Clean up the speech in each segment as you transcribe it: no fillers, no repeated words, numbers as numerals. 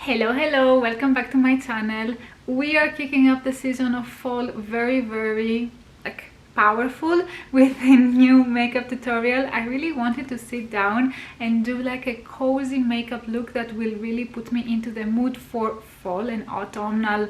Hello, welcome back to my channel. We are kicking up the season of fall very like powerful with a new makeup tutorial. I really wanted to sit down and do like a cozy makeup look that will really put me into the mood for fall and autumnal,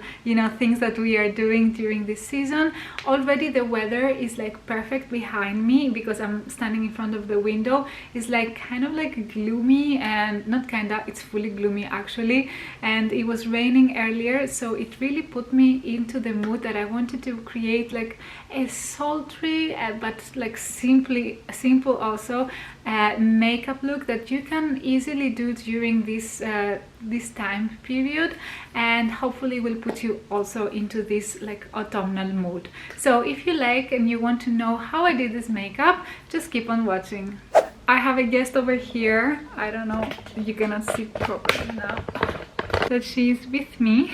things that we are doing during this season. Already the weather is like perfect behind me because I'm standing in front of the window. It's like kind of like gloomy, and not kinda, it's fully gloomy actually, and it was raining earlier, so it really put me into the mood that I wanted to create like a sultry but like simple also makeup look that you can easily do during this time period, and hopefully will put you also into this like autumnal mood. So if you like and you want to know how I did this makeup, just keep on watching. I have a guest over here. I don't know, you cannot see properly now that she's with me.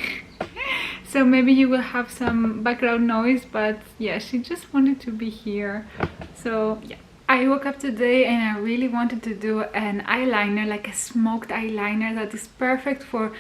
So maybe you will have some background noise, but yeah, she just wanted to be here. So yeah, I woke up today and I really wanted to do an eyeliner, like a smoked eyeliner that is perfect for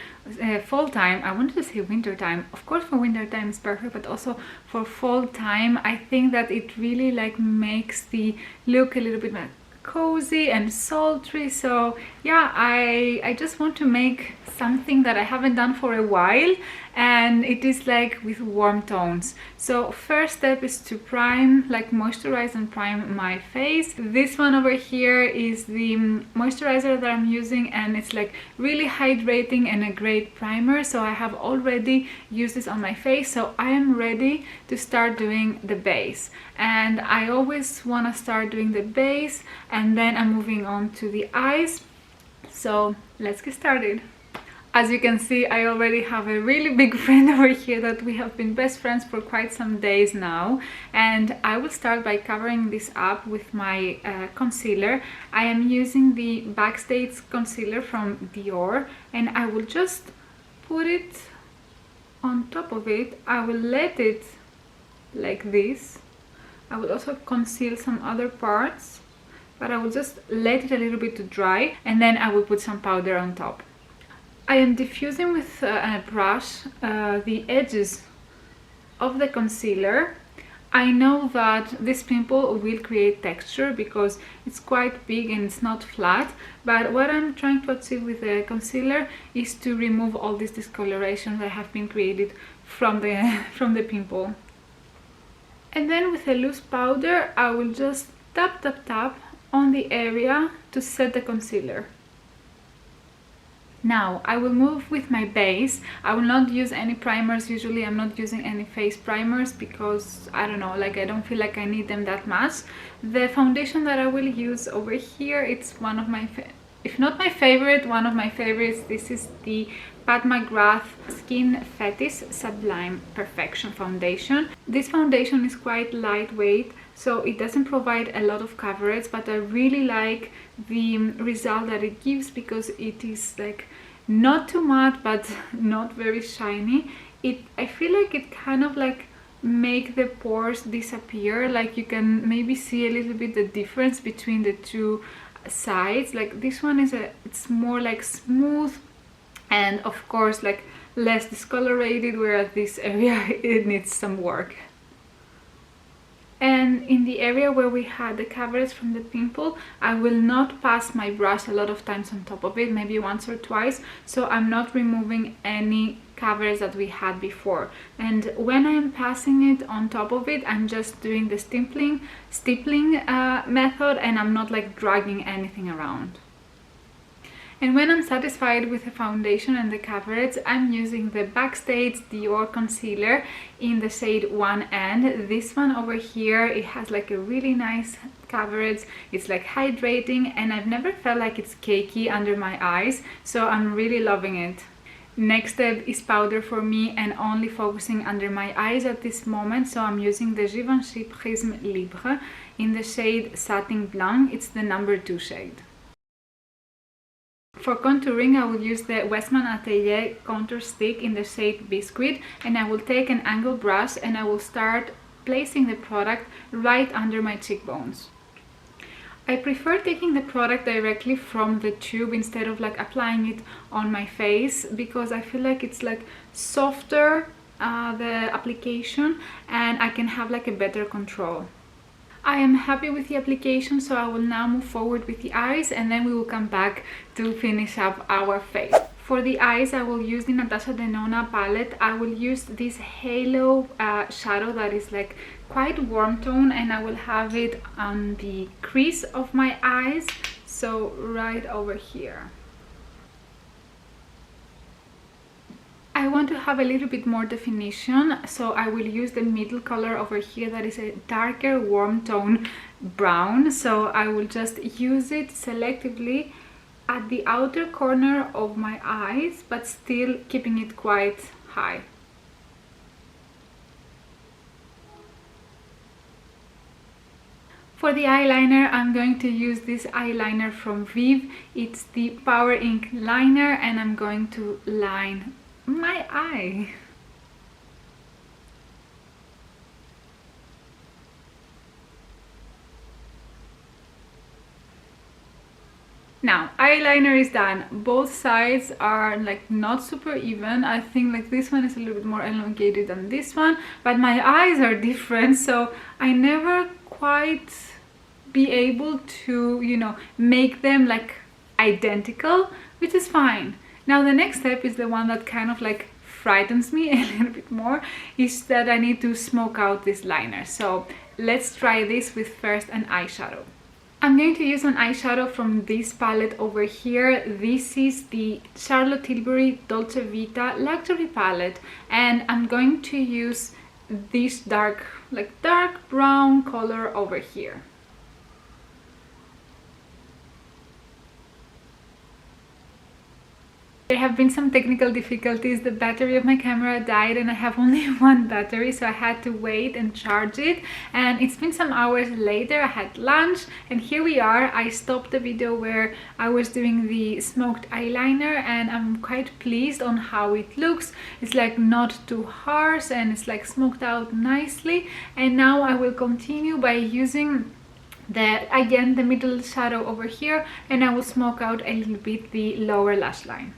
fall time. I wanted to say winter time. Of course for winter time it's perfect, but also for fall time I think that it really like makes the look a little bit more cozy and sultry. So yeah, I just want to make something that I haven't done for a while, and it is like with warm tones. So first step is to prime, like moisturize and prime my face. This one over here is the moisturizer that I'm using, and it's like really hydrating and a great primer. So I have already used this on my face, so I am ready to start doing the base. And I always want to start doing the base and then I'm moving on to the eyes. So let's get started. As you can see, I already have a really big friend over here that we have been best friends for quite some days now, and I will start by covering this up with my concealer. I am using the Backstage concealer from Dior, and I will just put it on top of it. I will let it like this. I will also conceal some other parts, but I will just let it a little bit to dry, and then I will put some powder on top. I am diffusing with a brush the edges of the concealer. I know that this pimple will create texture because it's quite big and it's not flat, but what I'm trying to achieve with the concealer is to remove all this discoloration that have been created from the pimple. And then with a loose powder I will just tap on the area to set the concealer. Now I will move with my base. I will not use any primers. Usually I'm not using any face primers because I don't know, like I don't feel like I need them that much. The foundation that I will use over here, it's one of my if not my favorite, one of my favorites. This is the Pat McGrath Skin Fetish Sublime Perfection Foundation. This foundation is quite lightweight, so it doesn't provide a lot of coverage, but I really like the result that it gives because it is like not too matte but not very shiny. I feel like it kind of like make the pores disappear. Like you can maybe see a little bit the difference between the two sides. Like this one it's more like smooth and of course like less discolorated, whereas this area it needs some work. And in the area where we had the coverage from the pimple, I will not pass my brush a lot of times on top of it, maybe once or twice, so I'm not removing any coverage that we had before. And when I am passing it on top of it, I'm just doing the stippling method, and I'm not like dragging anything around. And when I'm satisfied with the foundation and the coverage, I'm using the Backstage Dior concealer in the shade 1N. This one over here, it has like a really nice coverage. It's like hydrating, and I've never felt like it's cakey under my eyes, so I'm really loving it. Next step is powder for me, and only focusing under my eyes at this moment, so I'm using the Givenchy Prisme Libre in the shade Satin Blanc. It's the number 2 shade. For contouring, I will use the Westman Atelier contour stick in the shade Biscuit, and I will take an angled brush and I will start placing the product right under my cheekbones. I prefer taking the product directly from the tube instead of like applying it on my face, because I feel like it's like softer, the application, and I can have like a better control. I am happy with the application, so I will now move forward with the eyes, and then we will come back to finish up our face. For the eyes, I will use the Natasha Denona palette. I will use this halo shadow that is like quite warm tone, and I will have it on the crease of my eyes, so right over here. I want to have a little bit more definition, so I will use the middle color over here that is a darker warm tone brown. So I will just use it selectively at the outer corner of my eyes, but still keeping it quite high. For the eyeliner, I'm going to use this eyeliner from Viv. It's the Power Ink liner, and I'm going to line my eye. Now, eyeliner is done. Both sides are like not super even. I think like this one is a little bit more elongated than this one, but my eyes are different, so I never quite be able to, you know, make them like identical, which is fine. Now the next step is the one that kind of like frightens me a little bit more, is that I need to smoke out this liner. So let's try this with first an eyeshadow. I'm going to use an eyeshadow from this palette over here. This is the Charlotte Tilbury Dolce Vita Luxury palette, and I'm going to use this dark brown color over here. There have been some technical difficulties. The battery of my camera died and I have only one battery, so I had to wait and charge it, and it's been some hours later. I had lunch and here we are. I stopped the video where I was doing the smoked eyeliner, and I'm quite pleased on how it looks. It's like not too harsh and it's like smoked out nicely. And now I will continue by using the middle shadow over here, and I will smoke out a little bit the lower lash line.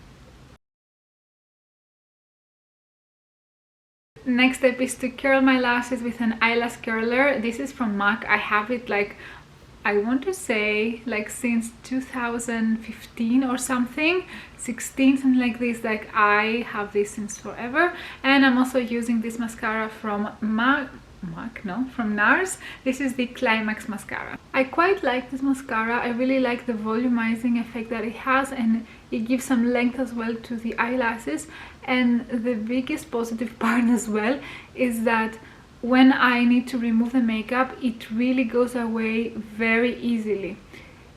Next step is to curl my lashes with an eyelash curler. This is from MAC. I have it like, I want to say like since 2015 or something, 16, something like this. Like I have this since forever. And I'm also using this mascara from from NARS. This is the Climax mascara. I quite like this mascara. I really like the volumizing effect that it has, and it gives some length as well to the eyelashes. And the biggest positive part as well is that when I need to remove the makeup, it really goes away very easily.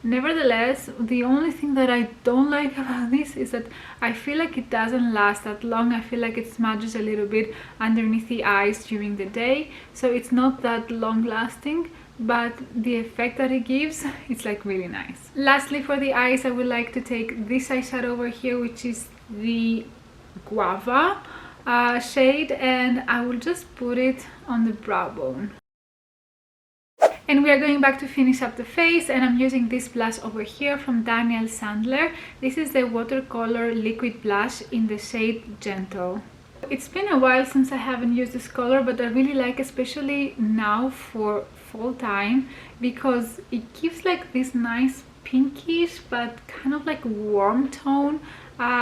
Nevertheless, the only thing that I don't like about this is that I feel like it doesn't last that long. I feel like it smudges a little bit underneath the eyes during the day, so it's not that long lasting, but the effect that it gives, it's like really nice. Lastly, for the eyes, I would like to take this eyeshadow over here, which is the Guava shade, and I will just put it on the brow bone. And we are going back to finish up the face, and I'm using this blush over here from Daniel Sandler. This is the watercolor liquid blush in the shade Gentle. It's been a while since I haven't used this color, but I really like, especially now for fall time, because it gives like this nice pinkish but kind of like warm tone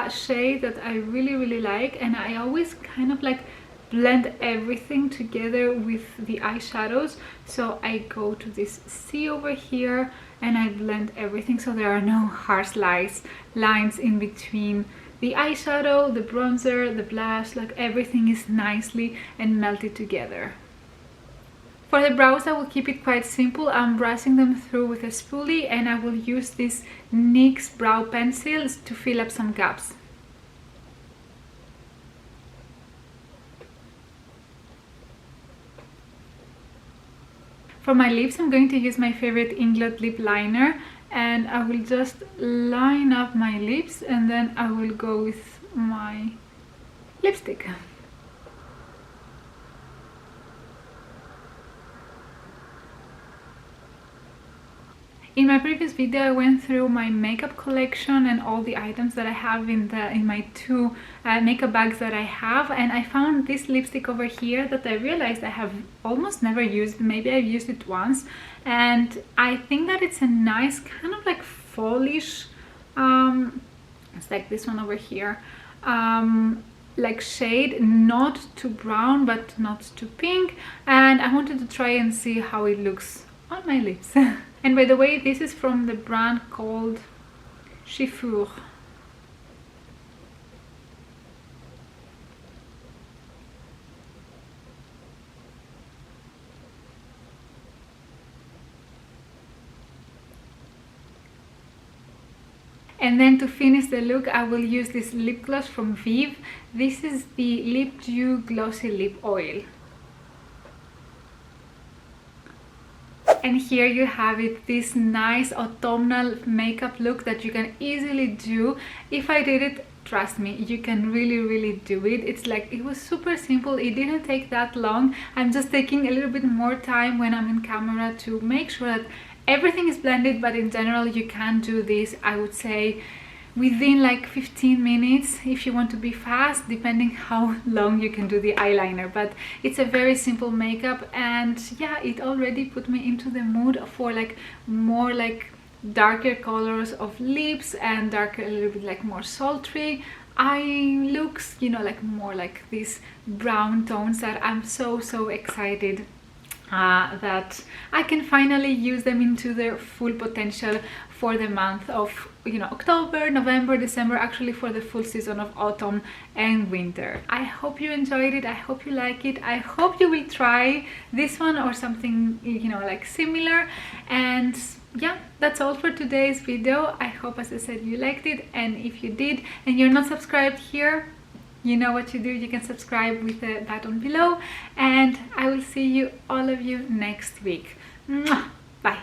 shade that I really like. And I always kind of like blend everything together with the eyeshadows, so I go to this C over here and I blend everything so there are no harsh lines in between the eyeshadow, the bronzer, the blush. Like everything is nicely and melted together. For the brows, I will keep it quite simple. I'm brushing them through with a spoolie, and I will use this NYX brow pencils to fill up some gaps. For my lips, I'm going to use my favorite Inglot lip liner, and I will just line up my lips, and then I will go with my lipstick. In my previous video I went through my makeup collection and all the items that I have in my two makeup bags that I have, and I found this lipstick over here that I realized I have almost never used. Maybe I've used it once, and I think that it's a nice kind of like fallish, it's like this one over here, like shade, not too brown but not too pink, and I wanted to try and see how it looks on my lips. And by the way, this is from the brand called Chiffure. And then to finish the look, I will use this lip gloss from Vive. This is the Lip Dew Glossy Lip Oil. And here you have it, this nice autumnal makeup look that you can easily do. If I did it, trust me, you can really do it. It's like, it was super simple, it didn't take that long. I'm just taking a little bit more time when I'm in camera to make sure that everything is blended, but in general you can do this, I would say, within like 15 minutes if you want to be fast, depending how long you can do the eyeliner. But it's a very simple makeup, and yeah, it already put me into the mood for like more like darker colors of lips and darker, a little bit like more sultry eye looks, you know, like more like these brown tones that I'm so excited that I can finally use them into their full potential for the month of, you know, October, November, December, actually for the full season of autumn and winter. I hope you enjoyed it, I hope you like it, I hope you will try this one or something, you know, like similar. And yeah, that's all for today's video. I hope, as I said, you liked it, and if you did and you're not subscribed here, you know what to do. You can subscribe with the button below, and I will see you, all of you, next week. Mwah! Bye.